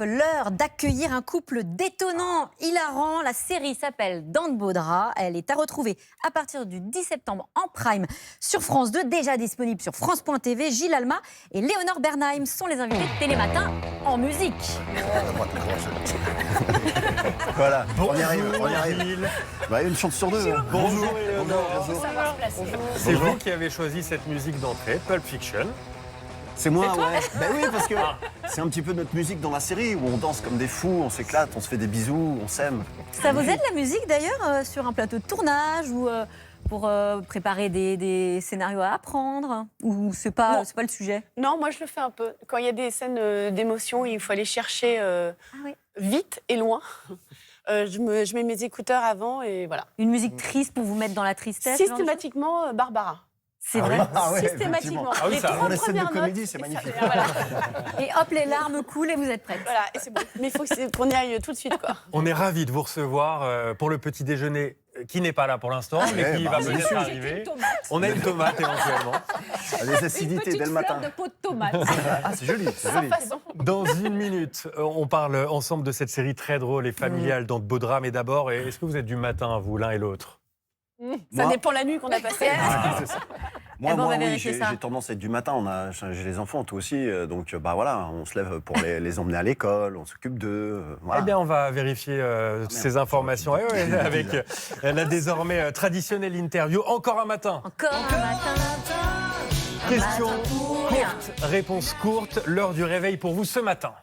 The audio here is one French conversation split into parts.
L'heure d'accueillir un couple détonnant, hilarant. La série s'appelle Dans de beaux draps. Elle est à retrouver à partir du 10 septembre en prime sur France 2, déjà disponible sur France.tv. Gilles Alma et Léonore Bernheim sont les invités de Télématin en musique. Voilà, Bonjour, on y arrive. Gilles. Bah, une chance sur deux. Hein. Bonjour, Bonjour. C'est vous qui avez choisi cette musique d'entrée, Pulp Fiction. C'est moi, ouais. Ben oui, parce que c'est un petit peu notre musique dans la série où on danse comme des fous, on s'éclate, on se fait des bisous, on s'aime. Ça vous aide la musique d'ailleurs sur un plateau de tournage ou pour préparer des scénarios à apprendre? Ou c'est pas le sujet? Non, moi je le fais un peu. Quand il y a des scènes d'émotion, il faut aller chercher vite et loin. Je mets mes écouteurs avant et voilà. Une musique triste pour vous mettre dans la tristesse? Systématiquement, Barbara. C'est vrai. Ah ouais, Systématiquement. Ah oui, ça, Pour les scènes de premières comédie, notes, c'est magnifique. Voilà. Et hop, les larmes coulent et vous êtes prête. Voilà, et c'est bon. Mais il faut qu'on y aille tout de suite, quoi. On est ravis de vous recevoir pour le petit déjeuner qui n'est pas là pour l'instant, mais qui va peut-être arriver. On a une tomate éventuellement. Les acidités dès le matin. de peau de tomate. Ah, c'est joli, c'est Sans joli. façon. Dans une minute, on parle ensemble de cette série très drôle et familiale dans de beaux draps. Mais d'abord, est-ce que vous êtes du matin, vous, l'un et l'autre? Ça dépend la nuit qu'on a passée. C'est ça. Eh ben, on va oui, vérifier ça. j'ai tendance à être du matin. J'ai les enfants, toi aussi. Donc, bah voilà, on se lève pour les emmener à l'école, on s'occupe d'eux. Voilà. Eh bien, on va vérifier ces informations. Eh ouais, avec la désormais traditionnelle interview. Encore un matin. Encore un matin. Question matin pour rien. courte, réponse courte. L'heure du réveil pour vous ce matin.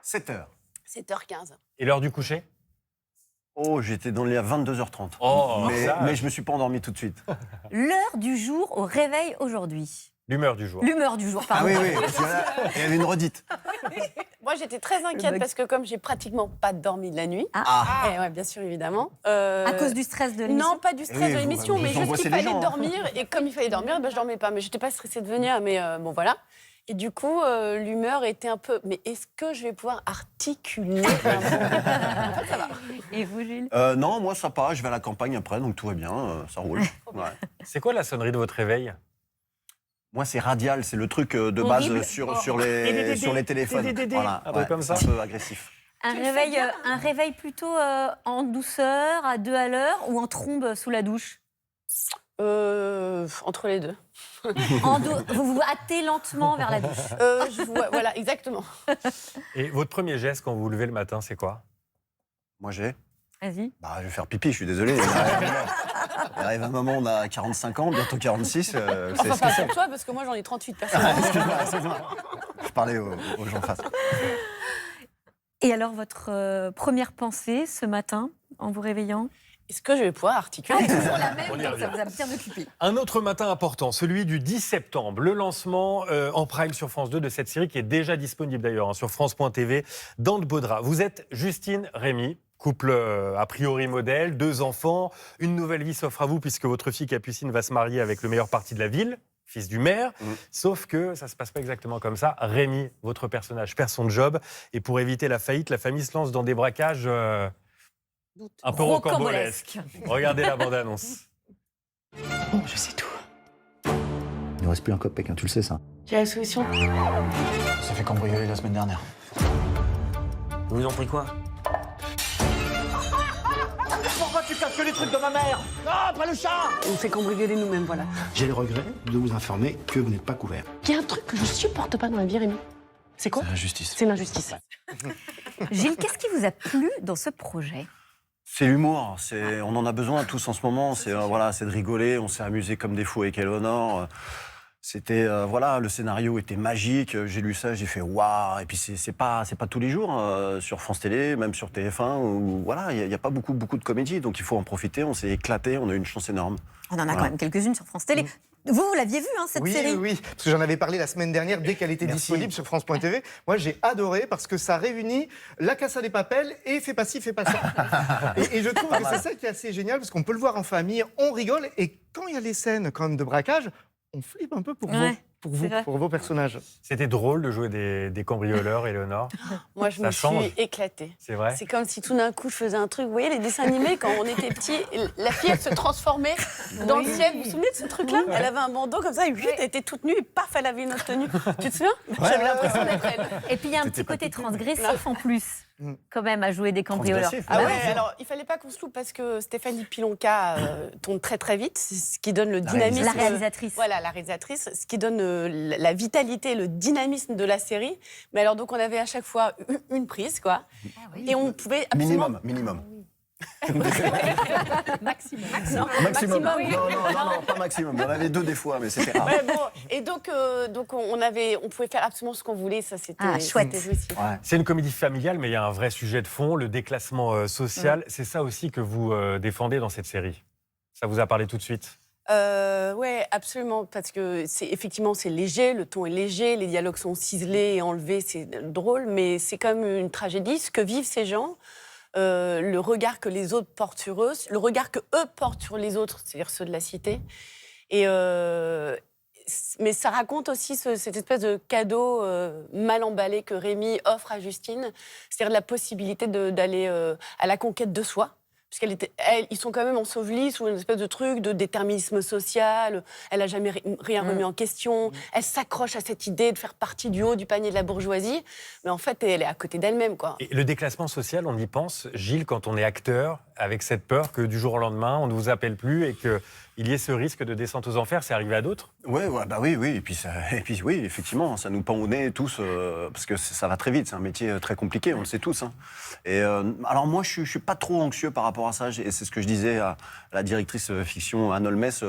7h. 7h15. Et l'heure du coucher? Oh, j'étais dans le lit à 22h30. Oh, mais je me suis pas endormi tout de suite. L'heure du jour au réveil aujourd'hui. L'humeur du jour. L'humeur du jour, Ah pardon. oui, parce que là, il y avait une redite. Moi, j'étais très inquiète parce que comme j'ai pratiquement pas dormi de la nuit, et ouais, bien sûr, évidemment. À cause du stress de l'émission? Non, pas du stress Oui, de l'émission, vous mais juste angoissez qu'il les fallait gens, hein. dormir. Et comme il fallait dormir, ben, je dormais pas. Mais j'étais pas stressée de venir, mais bon, voilà. Et du coup, l'humeur était un peu... Mais est-ce que je vais pouvoir articuler un peu? En fait, ça va. Et vous, Gilles? Non, moi, ça part. Je vais à la campagne après, donc tout va bien. Ça roule. Ouais. C'est quoi la sonnerie de votre réveil? Moi, c'est radial. C'est le truc de Horrible. base sur les téléphones. Voilà, Un peu comme ça. C'est un peu agressif. Un réveil plutôt en douceur, à 2 à l'heure, ou en trombe sous la douche? Entre les deux. Vous vous hâtez lentement vers la douche. Voilà, exactement. Et votre premier geste quand vous vous levez le matin, c'est quoi? Moi, j'ai... Vas-y. Bah, je vais faire pipi, je suis désolé. Il arrive un moment, on a 45 ans, bientôt 46. Enfin, pas pour toi, parce que moi, j'en ai 38 personnes. Excuse-moi. Je parlais aux gens en face. Et alors, votre première pensée ce matin, en vous réveillant? Est-ce que je vais pouvoir articuler? Toujours la même, On y donc revient. ça vous a bien occupé. Un autre matin important, celui du 10 septembre, le lancement en prime sur France 2 de cette série qui est déjà disponible d'ailleurs sur France.tv, Dans de beaux draps. Vous êtes Justine, Rémi, couple a priori modèle, 2 enfants, une nouvelle vie s'offre à vous puisque votre fille Capucine va se marier avec le meilleur parti de la ville, fils du maire, sauf que ça se passe pas exactement comme ça. Rémi, votre personnage, perd son job et pour éviter la faillite, la famille se lance dans des braquages un peu rocambolesques. Regardez la bande-annonce. Bon, je sais tout. Il ne reste plus un copec, hein, tu le sais ça. J'ai la solution. On s'est fait cambrioler la semaine dernière. Vous vous en prie quoi? Pourquoi tu casses les trucs de ma mère? Ah, pas le chat! On s'est cambrioler nous-mêmes, voilà. J'ai le regret de vous informer que vous n'êtes pas couvert. Il y a un truc que je supporte pas dans la vie, Rémi. C'est quoi? La justice. C'est l'injustice. Gilles, qu'est-ce qui vous a plu dans ce projet? C'est l'humour. On en a besoin tous en ce moment. C'est c'est de rigoler. On s'est amusé comme des fous avec Eleonore. C'était le scénario était magique. J'ai lu ça, j'ai fait waouh. Et puis c'est pas tous les jours sur France Télé, même sur TF1 où il y a pas beaucoup de comédie. Donc il faut en profiter. On s'est éclaté. On a eu une chance énorme. On en a quand même quelques-unes sur France Télé. Vous l'aviez vu, hein, cette série? Oui, parce que j'en avais parlé la semaine dernière dès qu'elle était disponible sur France.tv. Moi, j'ai adoré parce que ça réunit La Casa des Papel et Fais pas ci, fais pas ça. et je trouve que c'est ça qui est assez génial parce qu'on peut le voir en famille, on rigole et quand il y a les scènes quand même de braquage, on flippe un peu pour vous. pour vous, C'est vrai. pour vos personnages. C'était drôle de jouer des cambrioleurs, Éléonore. Moi, je Ça me change. suis éclatée. C'est vrai. C'est comme si tout d'un coup, je faisais un truc. Vous voyez, les dessins animés, quand on était petit, la fille, elle se transformait dans le ciel. Vous vous souvenez de ce truc-là? Elle avait un bandeau comme ça, et elle était toute nue, et paf, elle avait une autre tenue. Tu te souviens? J'avais l'impression d'être elle. Et puis il y a un petit côté transgressif en plus, quand même, à jouer des cambrioleurs. Transgressif, Ah Bah ouais, ouais. alors il fallait pas qu'on se loupe parce que Stéphanie Pilonka tourne très très vite, c'est ce qui donne le dynamisme. La réalisatrice. Voilà, la réalisatrice, ce qui donne la vitalité, le dynamisme de la série. Mais alors donc on avait à chaque fois une prise, quoi, et on pouvait absolument... Minimum. Maximum. Maximum. oui. Non, pas maximum. Il y en avait 2 des fois, mais c'était rare. Ouais, bon, et donc on pouvait faire absolument ce qu'on voulait, ça c'était chouette. c'était jouissif. Ouais. C'est une comédie familiale, mais il y a un vrai sujet de fond, le déclassement social. C'est ça aussi que vous défendez dans cette série. Ça vous a parlé tout de suite? Ouais, absolument, parce que effectivement c'est léger, le ton est léger, les dialogues sont ciselés et enlevés, c'est drôle, mais c'est quand même une tragédie. Ce que vivent ces gens, le regard que les autres portent sur eux, le regard que eux portent sur les autres, c'est-à-dire ceux de la cité. Et mais ça raconte aussi cette espèce de cadeau mal emballé que Rémi offre à Justine, c'est-à-dire la possibilité d'aller à la conquête de soi. Parce ils sont quand même ensevelis sous une espèce de truc de déterminisme social. Elle n'a jamais rien remis en question. Elle s'accroche à cette idée de faire partie du haut du panier de la bourgeoisie. Mais en fait, elle est à côté d'elle-même, quoi. Et le déclassement social, on y pense, Gilles, quand on est acteur, avec cette peur que du jour au lendemain, on ne vous appelle plus et qu'il y ait ce risque de descente aux enfers. C'est arrivé à d'autres? Ouais, bah oui. Et puis oui, effectivement, ça nous pend au nez tous, parce que ça va très vite. C'est un métier très compliqué, on le sait tous. Hein. Et alors moi, je suis pas trop anxieux par rapport à ça. Et c'est ce que je disais à la directrice fiction Anne Olmès.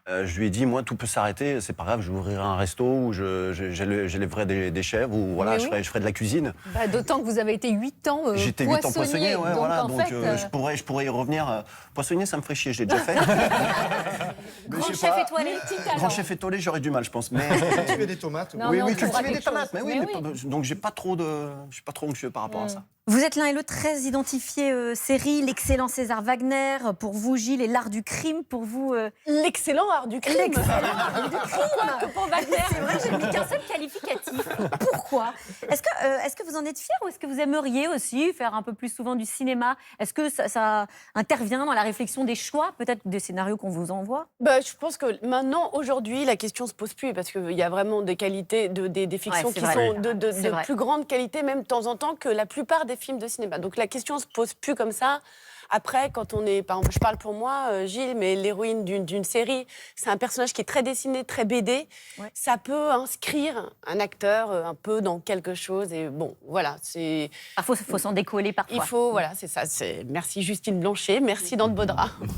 Je lui ai dit, moi, tout peut s'arrêter. C'est pas grave, je vais ouvrir un resto où j'élèverai des chèvres ou voilà, je ferai de la cuisine. Bah, d'autant que vous avez été 8 ans J'étais 8 ans poissonnier, ouais, donc voilà. en Donc fait, je pourrais y revenir. Poissonnier, ça me ferait chier, je l'ai déjà fait. Mais Grand je sais chef pas. étoilé. Grand chef étoilé, j'aurais du mal, je pense. Mais Cultiver des tomates. Non, oui, mais on oui, trouvera cultiver des quelque tomates. chose. Mais oui, Mais donc je suis pas trop anxieux par rapport à ça. Vous êtes l'un et l'autre très identifiés série, l'excellent César Wagner, pour vous Gilles, et l'art du crime, pour vous... L'excellent art du crime. L'excellent art du crime. Pourquoi que pour Wagner? C'est vrai, j'ai mis qu'un seul qualificatif. Pourquoi? Est-ce que vous en êtes fiers ou est-ce que vous aimeriez aussi faire un peu plus souvent du cinéma? Est-ce que ça intervient dans la réflexion des choix, peut-être des scénarios qu'on vous envoie? Bah, je pense que maintenant, aujourd'hui, la question se pose plus parce qu'il y a vraiment des qualités, des fictions c'est qui vrai. sont de C'est vrai. plus grande qualité, même de temps en temps, que la plupart des films de cinéma. Donc la question se pose plus comme ça. Après, quand on est, par exemple, je parle pour moi, Gilles, mais l'héroïne d'une série, c'est un personnage qui est très dessiné, très BD. Ouais. Ça peut inscrire un acteur un peu dans quelque chose. Et bon, voilà, c'est. Parfois, il faut s'en décoller parfois. Il faut, voilà, c'est ça. Merci Justine Blanchet, merci Dan Baudra.